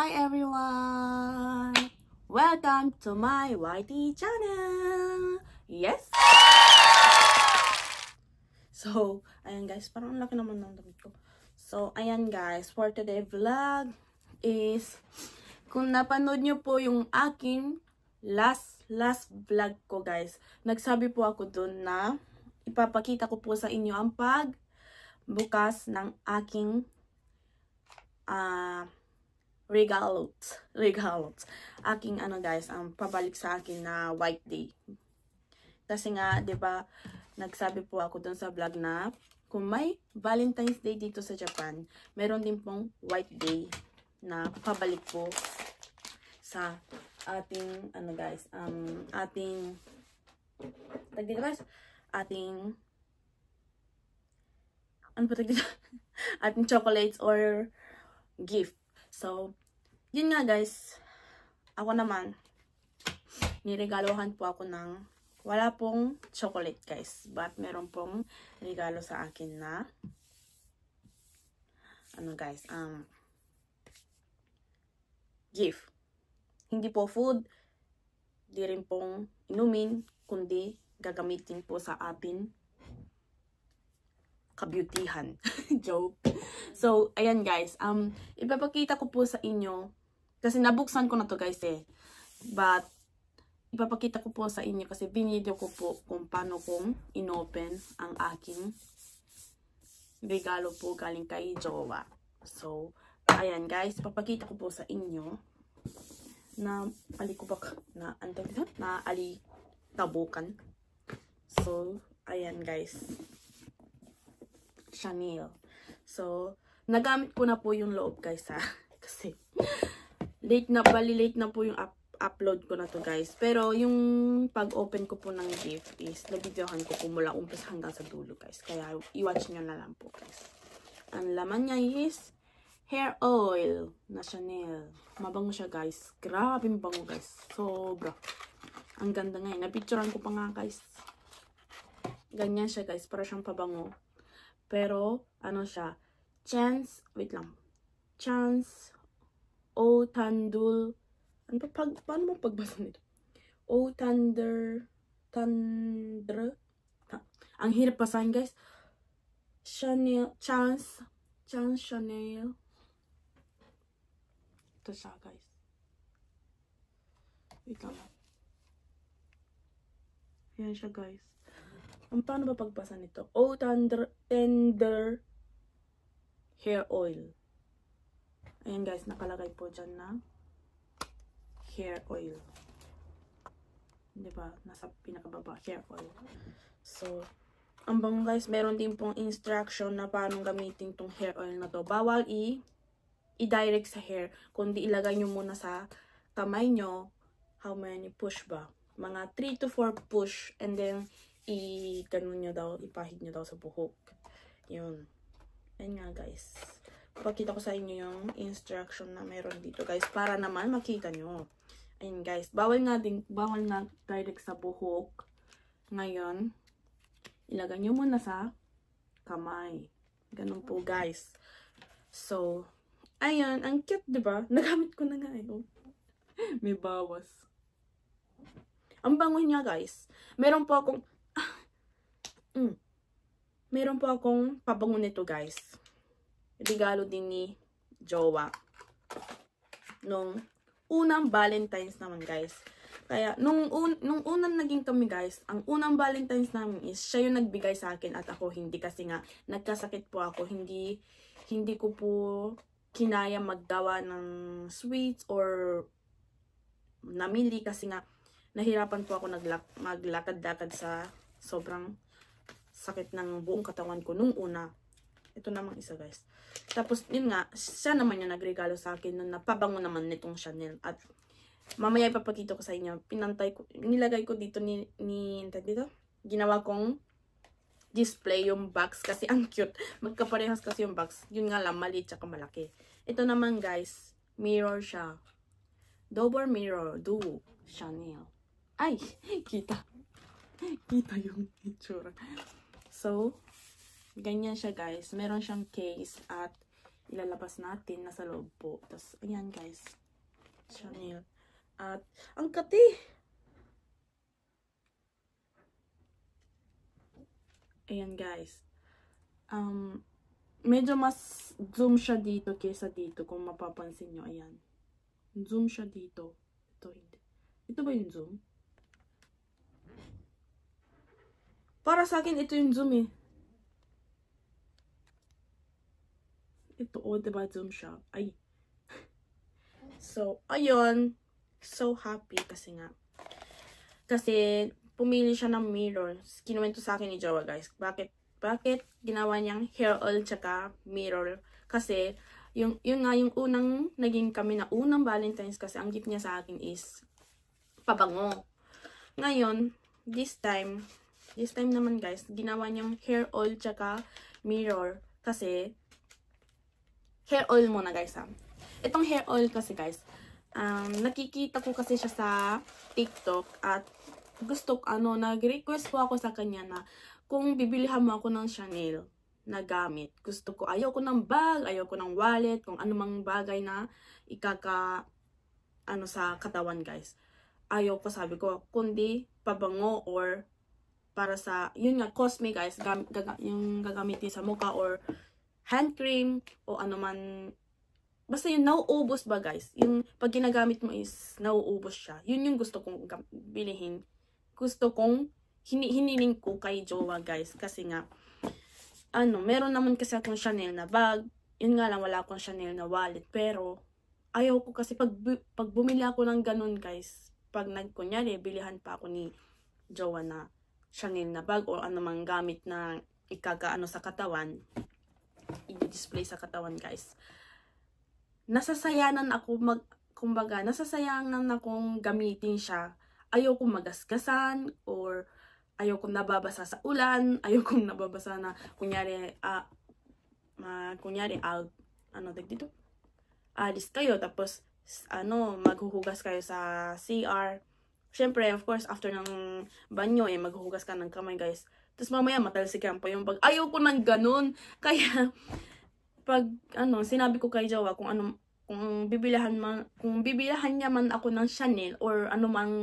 Hi everyone! Welcome to my YT channel! Yes! So, ayan guys, parang laki naman ng damit ko. So, ayan guys, for today vlog is, kung napanood nyo po yung aking last vlog ko guys, nagsabi po ako dun na ipapakita ko po sa inyo ang pagbukas ng aking regalos. Aking guys, ang pabalik sa akin na white day. Kasi nga, 'di ba, nagsabi po ako dun sa vlog na kung may Valentine's Day dito sa Japan, meron din pong white day na pabalik po sa ating guys, ating ating chocolates or gift. So, yun nga guys, ako naman, niregalohan po ako ng, wala pong chocolate guys, but meron pong regalo sa akin na, guys, gift. Hindi po food, di rin pong inumin, kundi gagamitin po sa atin kabutihan. Joke. So, ayan guys, ipapakita ko po sa inyo, kasi nabuksan ko na to guys but ipapakita ko po sa inyo kasi binidyo ko po kung paano kong inopen ang aking regalo po galing kay jowa. So, ayan guys, ipapakita ko po sa inyo na alitabukan. So, ayan guys, Chanel. So, nagamit ko na po yung loob guys kasi late na po yung upload ko na to guys. Pero yung pag-open ko po ng gift is nabidyohan ko po mula umpisa hanggang sa dulo guys. Kaya i-watch nyo na lang po guys. Ang laman niya is hair oil na Chanel. Mabango siya guys. Grabe bango guys. Sobra. Ang ganda nga napicturean ko pa nga guys. Ganyan siya guys. Para siyang pabango. Pero, siya, Chance O Tandul, paano mo pagbasa nito? O Tandra, ang hirap pasahin guys. Chanel, Chance Chanel. Ito siya guys. Wait lang. Yan siya guys. Paano ba pagbasa nito? O Tender Hair Oil. Ayan guys, nakalagay po dyan na hair oil. Diba? Nasa pinakababa, hair oil. So, ang bango guys, meron din pong instruction na paano gamitin tong hair oil na to. Bawal i-direct sa hair, kundi ilagay nyo muna sa kamay nyo. How many push ba? Mga 3 to 4 push, and then ganun nyo daw, ipahid nyo daw sa buhok. Yun. Ayan nga guys. Pakita ko sa inyo yung instruction na meron dito guys, para naman makita nyo. Ayan guys. Bawal na direct sa buhok. Ngayon, ilagay nyo muna sa kamay. Ganun po guys. So, ayan. Ang cute, diba? Nagamit ko na nga May bawas. Ang bango niya guys. Meron po akong pabango nito guys. Regalo din ni jowa nung unang Valentine's naman guys. Kaya nung unang naging kami guys, ang unang Valentine's namin is siya yung nagbigay sa akin at ako hindi, kasi nga nagkasakit po ako. Hindi ko po kinaya maggawa ng sweets or namili kasi nga nahirapan po ako maglakad-lakad sa sobrang sakit ng buong katawan ko nung una. Ito namang isa guys. Tapos yun nga, siya naman yung nagregalo sa akin nung napabango naman nitong Chanel. At mamaya ipapakita ko sa inyo. Nilagay ko dito ginawa kong display yung box kasi ang cute. Magkaparehas kasi yung box. Yun nga lang, maliit tsaka malaki. Ito naman guys, mirror siya. Double mirror, duo, Chanel. Ay, kita yung itsura. So, ganyan siya guys. Meron siyang case at ilalabas natin. Nasa loob po. Tapos, ayan guys. Chanel. At, ang kati! Ayan guys. Medyo mas zoom siya dito kaysa dito. Kung mapapansin nyo, ayan. Zoom siya dito. Ito, hindi. Ito ba yung zoom? Para sa akin, ito yung zoom eh. Ito, diba zoom siya? Ay. So, ayun. So happy kasi nga. Kasi, pumili siya ng mirror. Kinuwento sa akin ni Jowa, guys. Bakit ginawa niyang hair oil tsaka mirror? Kasi, yun nga yung unang naging kami na unang Valentine's kasi ang gift niya sa akin is pabango. Ngayon, this time naman guys, ginawa niyang hair oil tsaka mirror kasi hair oil muna guys ha. Itong hair oil kasi guys, nakikita ko kasi siya sa TikTok at nag-request po ako sa kanya na kung bibilihan mo ako ng Chanel na gamit. Gusto ko, ayaw ko ng bag, ayaw ko ng wallet, kung anumang bagay na sa katawan guys. Ayaw ko, sabi ko, kundi pabango or para sa, yun nga, cosme guys, yung gagamitin sa mukha or hand cream o anuman. Basta yung nauubos ba guys, yung pag ginagamit mo is nauubos siya. Yun yung gusto kong bilihin. Gusto kong hiniling ko kay Jowa guys. Kasi nga, meron naman kasi akong Chanel na bag. Yun nga lang, wala akong Chanel na wallet. Pero, ayaw ko kasi pag bumili ako ng ganun guys, pag kunyari, bilihan pa ako ni Jowa na Chanel na bag o anumang gamit na sa katawan, i-display sa katawan guys. Nasasayanan akong gamitin siya. Ayaw kong magasgasan or ayaw kong nababasa sa ulan, ayaw kong nababasa na kunyari alis kayo tapos maghuhugas kayo sa CR. Syempre, of course, after ng banyo, maghuhugas ka ng kamay, guys. Tapos mamaya, matalsikan pa yung bag. Ayaw ko ng ganun. Kaya, pag, sinabi ko kay Jowa, kung bibilihan niya man ako ng Chanel or anumang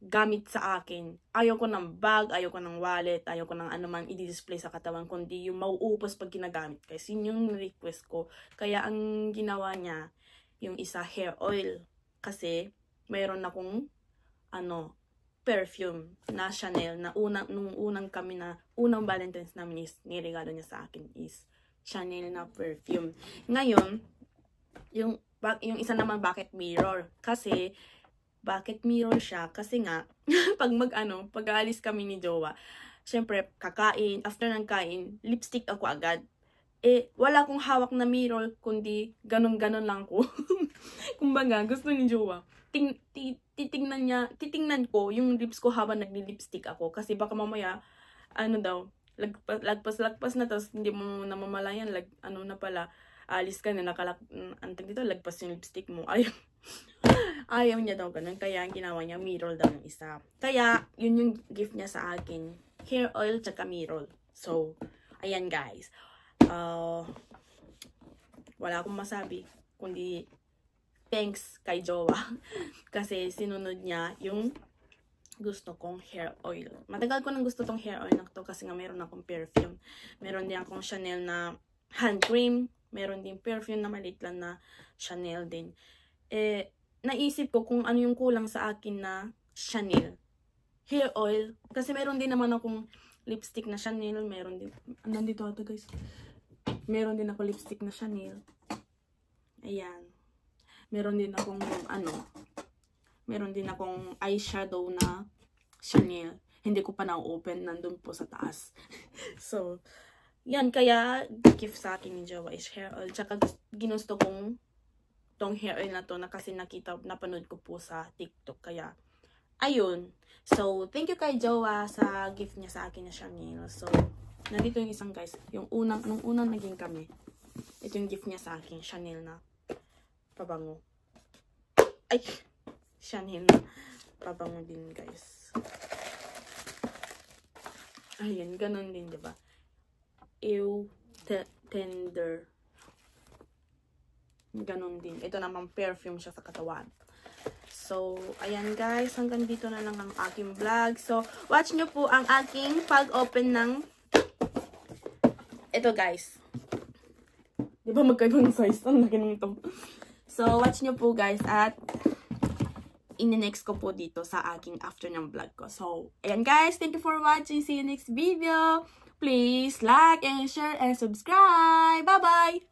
gamit sa akin. Ayaw ko ng bag, ayaw ko ng wallet, ayaw ko ng anumang i-display sa katawan, kundi yung mauupos pag ginagamit. Kasi yun yung request ko. Kaya, ang ginawa niya, yung isa hair oil. Kasi, mayroon akong perfume na Chanel na nung unang Valentine's namin is niregalo niya sa akin is Chanel na perfume. Ngayon, yung isa naman bakit mirror? Kasi bakit mirror siya? Kasi nga pag aalis kami ni Jowa, syempre kakain, after ng kain, lipstick ako agad. Wala akong hawak na mirror, kundi ganun-ganun lang ko. Kumbaga, gusto ni Jowa. Titingnan ko yung lips ko habang nagli-lipstick ako. Kasi baka mamaya, lagpas na, tapos hindi mo namamalayan, alis ka na, lagpas yung lipstick mo. Ayaw niya daw ganun. Kaya, ang ginawa niya, mirror daw yung isa. Kaya, yun yung gift niya sa akin. Hair oil, tsaka mirror. So, ayan guys. Wala akong masabi, kundi thanks kay Jowa. Kasi sinunod niya yung gusto kong hair oil. Matagal ko nang gusto tong hair oil na to kasi nga meron akong perfume. Meron din akong Chanel na hand cream. Meron din perfume na maliit lang na Chanel din. Naisip ko kung ano yung kulang sa akin na Chanel hair oil. Kasi meron din naman akong lipstick na Chanel. Meron din, nandito ata guys. Meron din ako lipstick na Chanel. Ayan. Meron din akong meron din akong eyeshadow na Chanel. Hindi ko pa na-open, nandun po sa taas. So, yan, kaya gift sa akin ni Jowa is hair oil. Tsaka ginusto kong tong hair oil na to na kasi napanood ko po sa TikTok. Kaya, ayun. So, thank you kay Jowa sa gift niya sa akin na Chanel. So, nandito yung isang guys. Nung unang naging kami. Ito yung gift niya sa akin, Chanel na pabango. Ay! Chanel na pabango din guys. Ayan, ganun din, diba? Ew, tender. Ganun din. Ito naman perfume siya sa katawan. So, ayan guys, hanggang dito na lang ang aking vlog. So, watch nyo po ang aking pag-open ng ito guys. Di ba magkaibang size? Ang laki nito. So, watch nyo po guys at in-next ko po dito sa aking afternoon vlog ko. So, ayan guys, thank you for watching. See you next video. Please like and share and subscribe. Bye-bye!